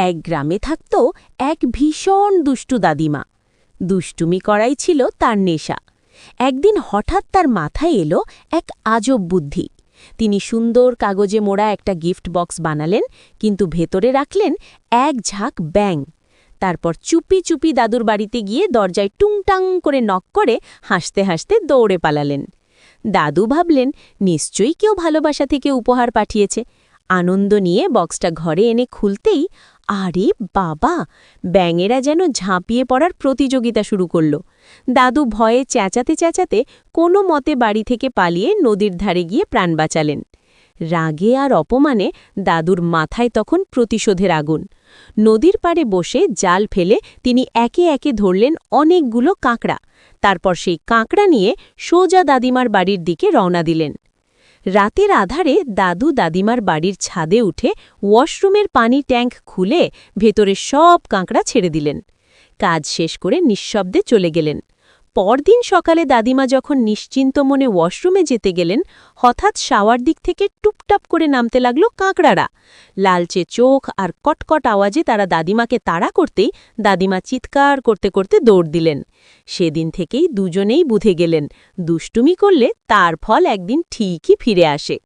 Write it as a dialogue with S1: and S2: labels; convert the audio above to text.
S1: এক গ্রামে থাকত এক ভীষণ দুষ্টু দাদিমা। দুষ্টুমি করাই ছিল তার নেশা। একদিন হঠাৎ তার মাথায় এলো এক আজব বুদ্ধি। তিনি সুন্দর কাগজে মোড়া একটা গিফট বক্স বানালেন, কিন্তু ভেতরে রাখলেন এক ঝাঁক ব্যাঙ। তারপর চুপি চুপি দাদুর বাড়িতে গিয়ে দরজায় টুংটাং করে নক করে হাসতে হাসতে দৌড়ে পালালেন। দাদু ভাবলেন, নিশ্চয়ই কেউ ভালোবাসা থেকে উপহার পাঠিয়েছে। আনন্দ নিয়ে বক্সটা ঘরে এনে খুলতেই আরে বাবা, ব্যাঙেরা যেন ঝাঁপিয়ে পড়ার প্রতিযোগিতা শুরু করল। দাদু ভয়ে চেঁচাতে চেঁচাতে কোনো মতে বাড়ি থেকে পালিয়ে নদীর ধারে গিয়ে প্রাণ বাঁচালেন। রাগে আর অপমানে দাদুর মাথায় তখন প্রতিশোধের আগুন। নদীর পাড়ে বসে জাল ফেলে তিনি একে একে ধরলেন অনেকগুলো কাঁকড়া। তারপর সেই কাঁকড়া নিয়ে সোজা দাদিমার বাড়ির দিকে রওনা দিলেন। রাতের আধারে দাদু দাদিমার বাড়ির ছাদে উঠে ওয়াশরুমের পানি ট্যাঙ্ক খুলে ভেতরে সব কাঁকড়া ছেড়ে দিলেন। কাজ শেষ করে নিঃশব্দে চলে গেলেন। পরদিন সকালে দাদিমা যখন নিশ্চিন্ত মনে ওয়াশরুমে যেতে গেলেন, হঠাৎ শাওয়ার দিক থেকে টুপটাপ করে নামতে লাগলো কাঁকড়ারা। লালচে চোখ আর কটকট আওয়াজে তারা দাদিমাকে তাড়া করতেই দাদিমা চিৎকার করতে করতে দৌড় দিলেন। সেদিন থেকেই দুজনেই বুঝে গেলেন, দুষ্টুমি করলে তার ফল একদিন ঠিকই ফিরে আসে।